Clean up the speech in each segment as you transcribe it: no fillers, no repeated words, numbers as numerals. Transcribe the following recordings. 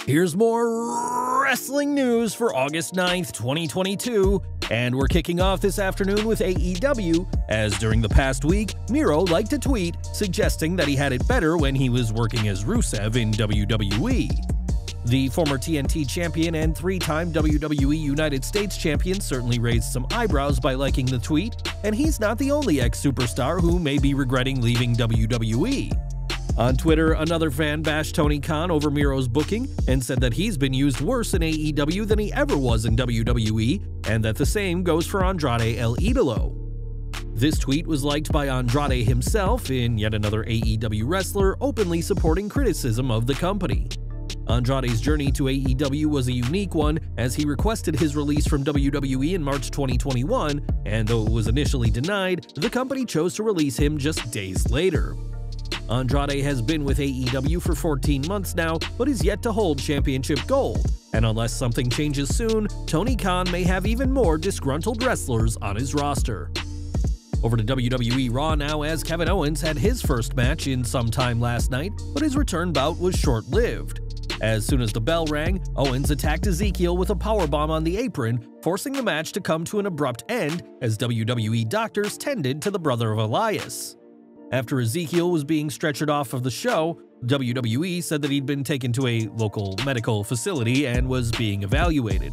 Here's more wrestling news for August 9th, 2022, and we're kicking off this afternoon with AEW, as during the past week, Miro liked a tweet suggesting that he had it better when he was working as Rusev in WWE. The former TNT champion and three-time WWE United States champion certainly raised some eyebrows by liking the tweet, and he's not the only ex-superstar who may be regretting leaving WWE. On Twitter, another fan bashed Tony Khan over Miro's booking and said that he's been used worse in AEW than he ever was in WWE, and that the same goes for Andrade El Idolo. This tweet was liked by Andrade himself, in yet another AEW wrestler openly supporting criticism of the company. Andrade's journey to AEW was a unique one, as he requested his release from WWE in March 2021, and though it was initially denied, the company chose to release him just days later. Andrade has been with AEW for 14 months now, but is yet to hold championship gold, and unless something changes soon, Tony Khan may have even more disgruntled wrestlers on his roster. Over to WWE Raw now, as Kevin Owens had his first match in some time last night, but his return bout was short-lived. As soon as the bell rang, Owens attacked Ezekiel with a powerbomb on the apron, forcing the match to come to an abrupt end as WWE doctors tended to the brother of Elias. After Ezekiel was being stretchered off of the show, WWE said that he'd been taken to a local medical facility and was being evaluated.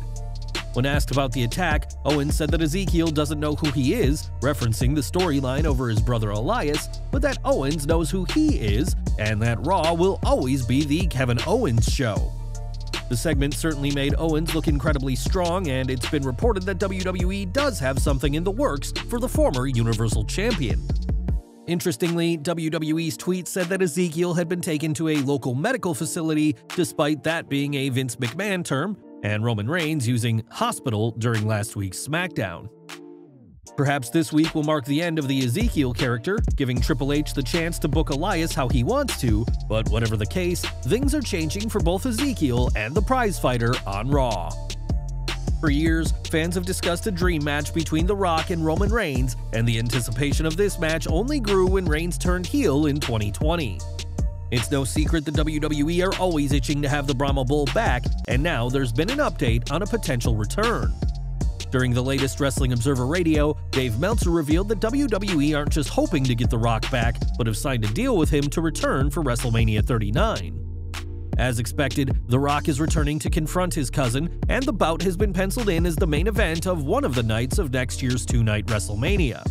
When asked about the attack, Owens said that Ezekiel doesn't know who he is, referencing the storyline over his brother Elias, but that Owens knows who he is, and that Raw will always be the Kevin Owens show. The segment certainly made Owens look incredibly strong, and it's been reported that WWE does have something in the works for the former Universal Champion. Interestingly, WWE's tweet said that Ezekiel had been taken to a local medical facility, despite that being a Vince McMahon term, and Roman Reigns using hospital during last week's Smackdown. Perhaps this week will mark the end of the Ezekiel character, giving Triple H the chance to book Elias how he wants to, but whatever the case, things are changing for both Ezekiel and the prizefighter on Raw. For years, fans have discussed a dream match between The Rock and Roman Reigns, and the anticipation of this match only grew when Reigns turned heel in 2020. It's no secret that WWE are always itching to have the Brahma Bull back, and now there's been an update on a potential return. During the latest Wrestling Observer Radio, Dave Meltzer revealed that WWE aren't just hoping to get The Rock back, but have signed a deal with him to return for WrestleMania 39. As expected, The Rock is returning to confront his cousin, and the bout has been penciled in as the main event of one of the nights of next year's two-night WrestleMania.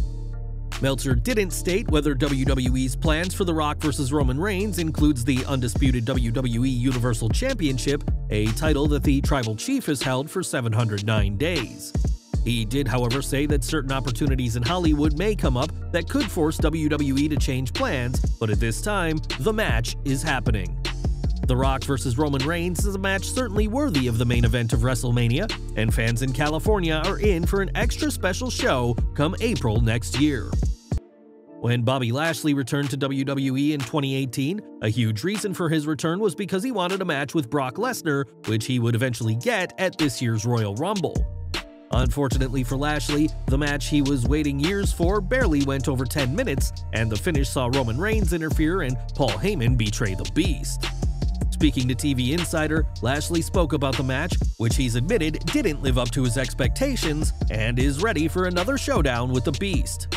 Meltzer didn't state whether WWE's plans for The Rock vs. Roman Reigns includes the undisputed WWE Universal Championship, a title that the Tribal Chief has held for 709 days. He did, however, say that certain opportunities in Hollywood may come up that could force WWE to change plans, but at this time, the match is happening. The Rock vs. Roman Reigns is a match certainly worthy of the main event of WrestleMania, and fans in California are in for an extra special show come April next year. When Bobby Lashley returned to WWE in 2018, a huge reason for his return was because he wanted a match with Brock Lesnar, which he would eventually get at this year's Royal Rumble. Unfortunately for Lashley, the match he was waiting years for barely went over 10 minutes, and the finish saw Roman Reigns interfere and Paul Heyman betray the Beast. Speaking to TV Insider, Lashley spoke about the match, which he's admitted didn't live up to his expectations, and is ready for another showdown with the Beast.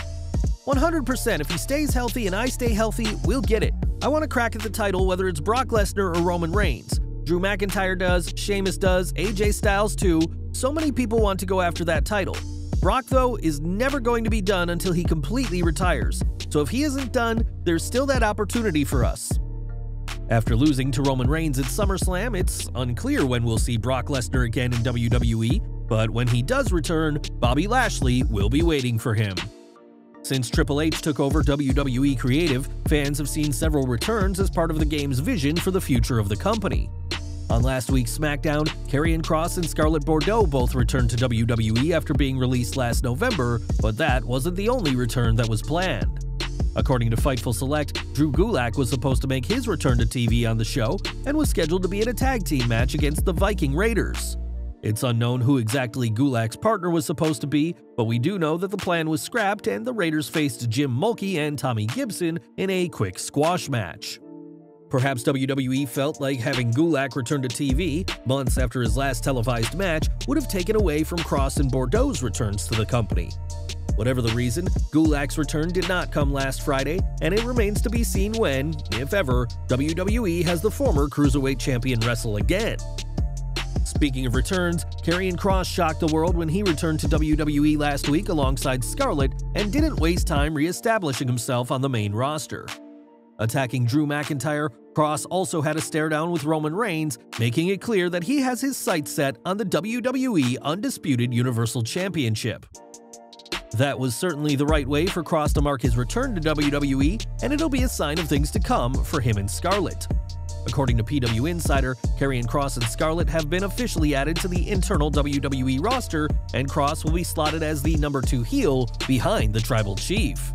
100%, if he stays healthy and I stay healthy, we'll get it. I want to crack at the title whether it's Brock Lesnar or Roman Reigns. Drew McIntyre does, Sheamus does, AJ Styles too. So many people want to go after that title. Brock, though, is never going to be done until he completely retires. So if he isn't done, there's still that opportunity for us. After losing to Roman Reigns at SummerSlam, it's unclear when we'll see Brock Lesnar again in WWE, but when he does return, Bobby Lashley will be waiting for him. Since Triple H took over WWE Creative, fans have seen several returns as part of the game's vision for the future of the company. On last week's Smackdown, Karrion Kross and Scarlett Bordeaux both returned to WWE after being released last November, but that wasn't the only return that was planned. According to Fightful Select, Drew Gulak was supposed to make his return to TV on the show and was scheduled to be in a tag team match against the Viking Raiders. It's unknown who exactly Gulak's partner was supposed to be, but we do know that the plan was scrapped and the Raiders faced Jim Mulkey and Tommy Gibson in a quick squash match. Perhaps WWE felt like having Gulak return to TV months after his last televised match would have taken away from Kross and Bordeaux's returns to the company. Whatever the reason, Gulak's return did not come last Friday, and it remains to be seen when, if ever, WWE has the former Cruiserweight Champion wrestle again. Speaking of returns, Karrion Kross shocked the world when he returned to WWE last week alongside Scarlett and didn't waste time re-establishing himself on the main roster. Attacking Drew McIntyre, Kross also had a stare-down with Roman Reigns, making it clear that he has his sights set on the WWE Undisputed Universal Championship. That was certainly the right way for Kross to mark his return to WWE, and it'll be a sign of things to come for him and Scarlett. According to PW Insider, Karrion Kross and Scarlett have been officially added to the internal WWE roster, and Kross will be slotted as the number 2 heel behind the Tribal Chief.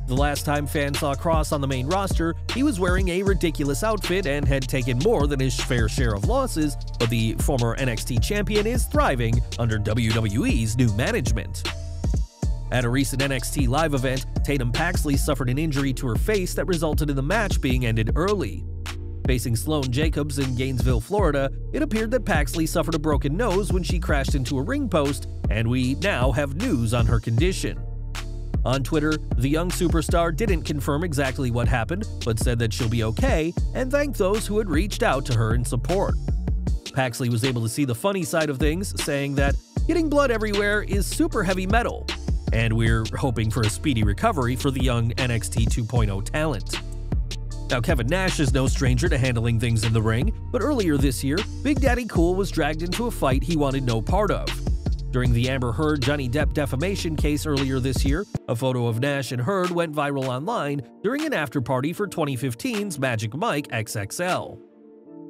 The last time fans saw Kross on the main roster, he was wearing a ridiculous outfit and had taken more than his fair share of losses, but the former NXT champion is thriving under WWE's new management. At a recent NXT Live event, Tatum Paxley suffered an injury to her face that resulted in the match being ended early. Facing Sloane Jacobs in Gainesville, Florida, it appeared that Paxley suffered a broken nose when she crashed into a ring post, and we now have news on her condition. On Twitter, the young superstar didn't confirm exactly what happened, but said that she'll be okay and thanked those who had reached out to her in support. Paxley was able to see the funny side of things, saying that getting blood everywhere is super heavy metal, and we're hoping for a speedy recovery for the young NXT 2.0 talent. Now, Kevin Nash is no stranger to handling things in the ring, but earlier this year, Big Daddy Cool was dragged into a fight he wanted no part of. During the Amber Heard-Johnny Depp defamation case earlier this year, a photo of Nash and Heard went viral online during an after-party for 2015's Magic Mike XXL.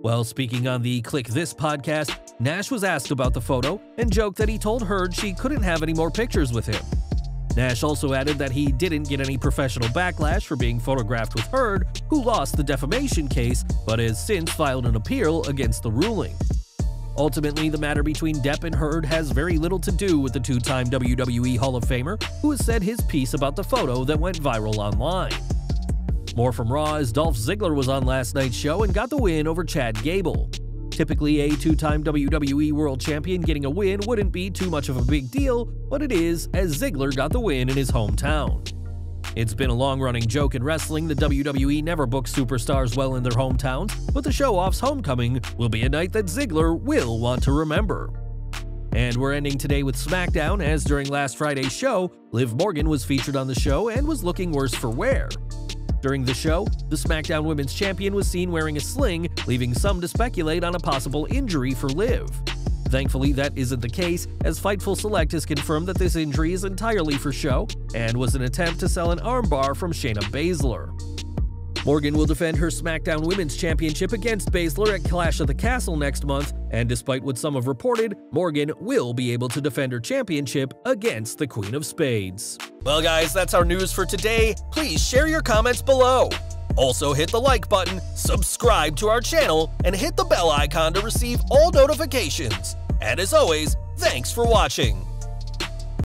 Well, speaking on the Click This podcast, Nash was asked about the photo and joked that he told Heard she couldn't have any more pictures with him. Nash also added that he didn't get any professional backlash for being photographed with Heard, who lost the defamation case but has since filed an appeal against the ruling. Ultimately, the matter between Depp and Heard has very little to do with the two-time WWE Hall of Famer, who has said his piece about the photo that went viral online. More from Raw as Dolph Ziggler was on last night's show and got the win over Chad Gable. Typically, a two-time WWE World Champion getting a win wouldn't be too much of a big deal, but it is, as Ziggler got the win in his hometown. It's been a long-running joke in wrestling that WWE never books superstars well in their hometowns, but the show-off's homecoming will be a night that Ziggler will want to remember. And we're ending today with Smackdown, as during last Friday's show, Liv Morgan was featured on the show and was looking worse for wear. During the show, the SmackDown Women's Champion was seen wearing a sling, leaving some to speculate on a possible injury for Liv. Thankfully, that isn't the case, as Fightful Select has confirmed that this injury is entirely for show and was an attempt to sell an armbar from Shayna Baszler. Morgan will defend her SmackDown Women's Championship against Baszler at Clash at the Castle next month, and despite what some have reported, Morgan will be able to defend her championship against the Queen of Spades. Well guys, that's our news for today. Please share your comments below. Also hit the like button, subscribe to our channel, and hit the bell icon to receive all notifications. And as always, thanks for watching.